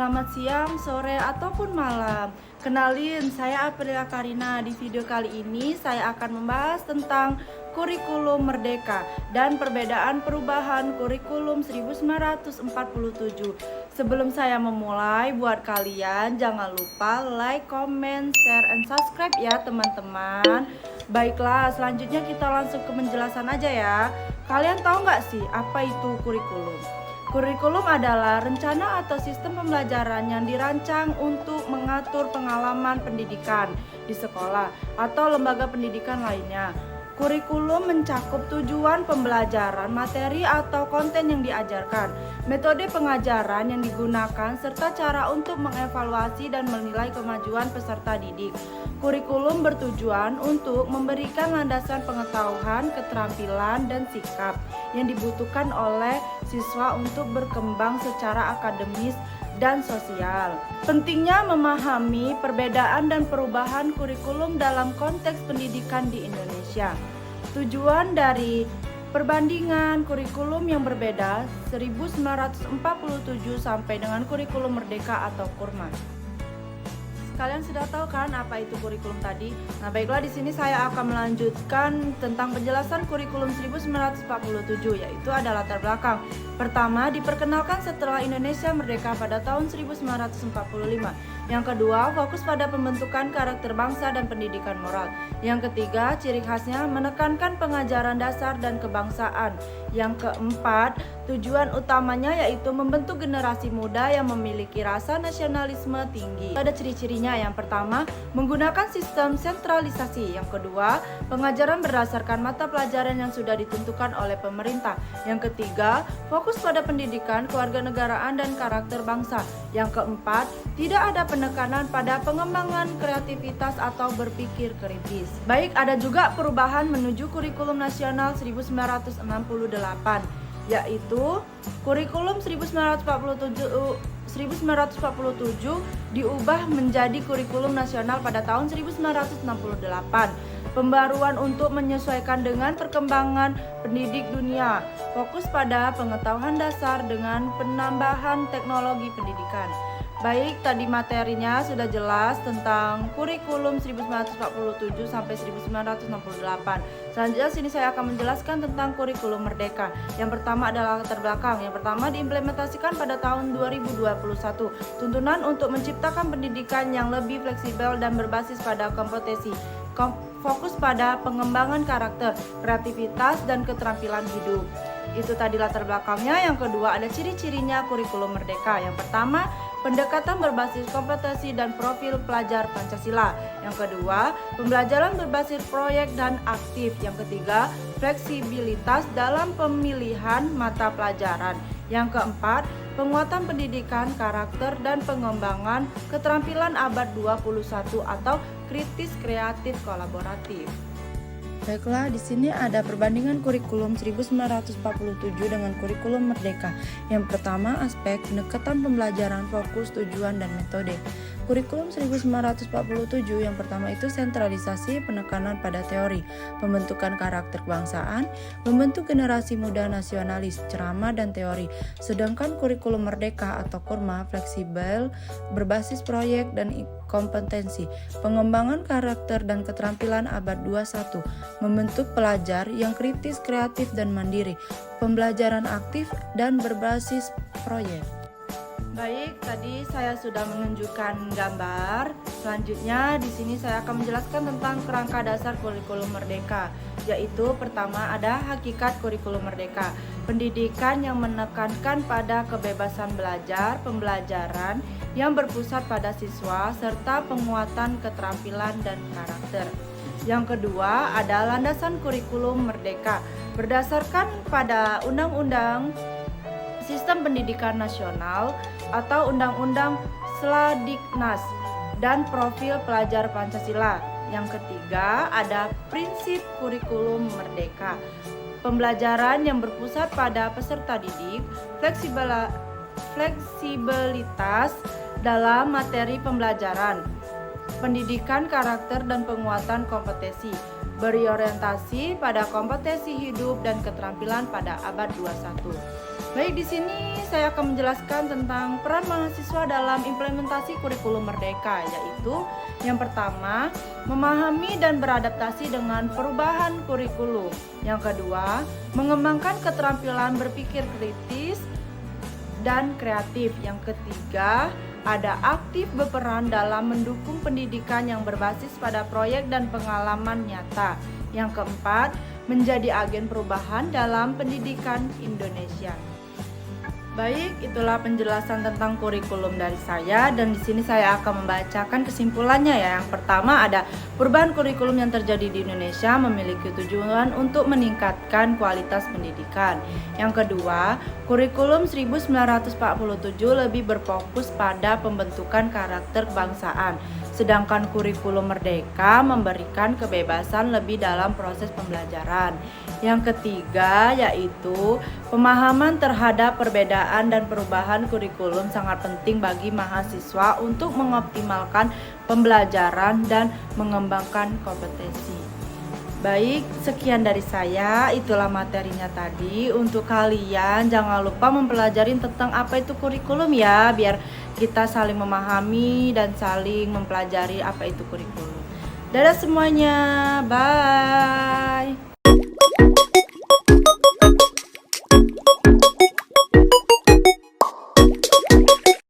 Selamat siang, sore, ataupun malam. Kenalin, saya Aprilia Karina. Di video kali ini saya akan membahas tentang kurikulum merdeka dan perbedaan perubahan kurikulum 1947. Sebelum saya memulai, buat kalian jangan lupa like, comment, share, and subscribe ya teman-teman. Baiklah, selanjutnya kita langsung ke penjelasan aja ya. Kalian tahu nggak sih apa itu kurikulum? Kurikulum adalah rencana atau sistem pembelajaran yang dirancang untuk mengatur pengalaman pendidikan di sekolah atau lembaga pendidikan lainnya. Kurikulum mencakup tujuan pembelajaran, materi atau konten yang diajarkan, metode pengajaran yang digunakan, serta cara untuk mengevaluasi dan menilai kemajuan peserta didik. Kurikulum bertujuan untuk memberikan landasan pengetahuan, keterampilan, dan sikap yang dibutuhkan oleh siswa untuk berkembang secara akademis dan sosial. Pentingnya memahami perbedaan dan perubahan kurikulum dalam konteks pendidikan di Indonesia. Tujuan dari perbandingan kurikulum yang berbeda 1947 sampai dengan kurikulum merdeka atau kurma. Kalian sudah tahu kan apa itu kurikulum tadi? Nah, baiklah, di sini saya akan melanjutkan tentang penjelasan kurikulum 1947, yaitu ada latar belakang. Pertama, diperkenalkan setelah Indonesia merdeka pada tahun 1945. Yang kedua, fokus pada pembentukan karakter bangsa dan pendidikan moral. Yang ketiga, ciri khasnya menekankan pengajaran dasar dan kebangsaan. Yang keempat, tujuan utamanya yaitu membentuk generasi muda yang memiliki rasa nasionalisme tinggi. Ada ciri-cirinya. Yang pertama, menggunakan sistem sentralisasi. Yang kedua, pengajaran berdasarkan mata pelajaran yang sudah ditentukan oleh pemerintah. Yang ketiga, fokus pada pendidikan, kewarganegaraan, dan karakter bangsa. Yang keempat, tidak ada penekanan pada pengembangan kreativitas atau berpikir kritis. Baik, ada juga perubahan menuju kurikulum nasional 1968, yaitu kurikulum 1947 diubah menjadi kurikulum nasional pada tahun 1968. Pembaruan untuk menyesuaikan dengan perkembangan pendidik dunia, fokus pada pengetahuan dasar dengan penambahan teknologi pendidikan. Baik, tadi materinya sudah jelas tentang kurikulum 1947 sampai 1968. Selanjutnya sini saya akan menjelaskan tentang kurikulum merdeka. Yang pertama adalah latar belakang. Yang pertama diimplementasikan pada tahun 2021. Tuntunan untuk menciptakan pendidikan yang lebih fleksibel dan berbasis pada kompetensi. Fokus pada pengembangan karakter, kreativitas, dan keterampilan hidup. Itu tadi latar belakangnya. Yang kedua ada ciri-cirinya kurikulum merdeka. Yang pertama, pendekatan berbasis kompetensi dan profil pelajar Pancasila. Yang kedua, pembelajaran berbasis proyek dan aktif. Yang ketiga, fleksibilitas dalam pemilihan mata pelajaran. Yang keempat, penguatan pendidikan, karakter, dan pengembangan keterampilan abad 21 atau kritis kreatif kolaboratif. Baiklah, di sini ada perbandingan kurikulum 1947 dengan kurikulum merdeka. Yang pertama, aspek pendekatan pembelajaran, fokus, tujuan, dan metode. Kurikulum 1947 yang pertama itu sentralisasi, penekanan pada teori, pembentukan karakter kebangsaan, membentuk generasi muda nasionalis, ceramah, dan teori. Sedangkan kurikulum merdeka atau kurma, fleksibel, berbasis proyek dan kompetensi, pengembangan karakter dan keterampilan abad 21, membentuk pelajar yang kritis, kreatif, dan mandiri, pembelajaran aktif dan berbasis proyek. Baik, tadi saya sudah menunjukkan gambar. Selanjutnya di sini saya akan menjelaskan tentang kerangka dasar kurikulum merdeka, yaitu pertama ada hakikat kurikulum merdeka, pendidikan yang menekankan pada kebebasan belajar, pembelajaran yang berpusat pada siswa serta penguatan keterampilan dan karakter. Yang kedua ada landasan kurikulum merdeka, berdasarkan pada Undang-Undang Sistem Pendidikan Nasional atau Undang-Undang Sladiknas dan profil pelajar Pancasila. Yang ketiga ada prinsip kurikulum merdeka, pembelajaran yang berpusat pada peserta didik, fleksibilitas dalam materi pembelajaran, pendidikan karakter dan penguatan kompetensi, berorientasi pada kompetensi hidup dan keterampilan pada abad 21. Baik, di sini saya akan menjelaskan tentang peran mahasiswa dalam implementasi kurikulum Merdeka, yaitu yang pertama, memahami dan beradaptasi dengan perubahan kurikulum. Yang kedua, mengembangkan keterampilan berpikir kritis dan kreatif. Yang ketiga, ada aktif berperan dalam mendukung pendidikan yang berbasis pada proyek dan pengalaman nyata. Yang keempat, menjadi agen perubahan dalam pendidikan Indonesia. Baik, itulah penjelasan tentang kurikulum dari saya, dan di sini saya akan membacakan kesimpulannya ya. Yang pertama, ada perubahan kurikulum yang terjadi di Indonesia memiliki tujuan untuk meningkatkan kualitas pendidikan. Yang kedua, kurikulum 1947 lebih berfokus pada pembentukan karakter kebangsaan, sedangkan kurikulum Merdeka memberikan kebebasan lebih dalam proses pembelajaran. Yang ketiga, yaitu pemahaman terhadap perbedaan dan perubahan kurikulum sangat penting bagi mahasiswa untuk mengoptimalkan pembelajaran dan mengembangkan kompetensi. Baik, sekian dari saya, itulah materinya tadi. Untuk kalian jangan lupa mempelajari tentang apa itu kurikulum ya, biar kita saling memahami dan saling mempelajari apa itu kurikulum. Dadah semuanya, bye.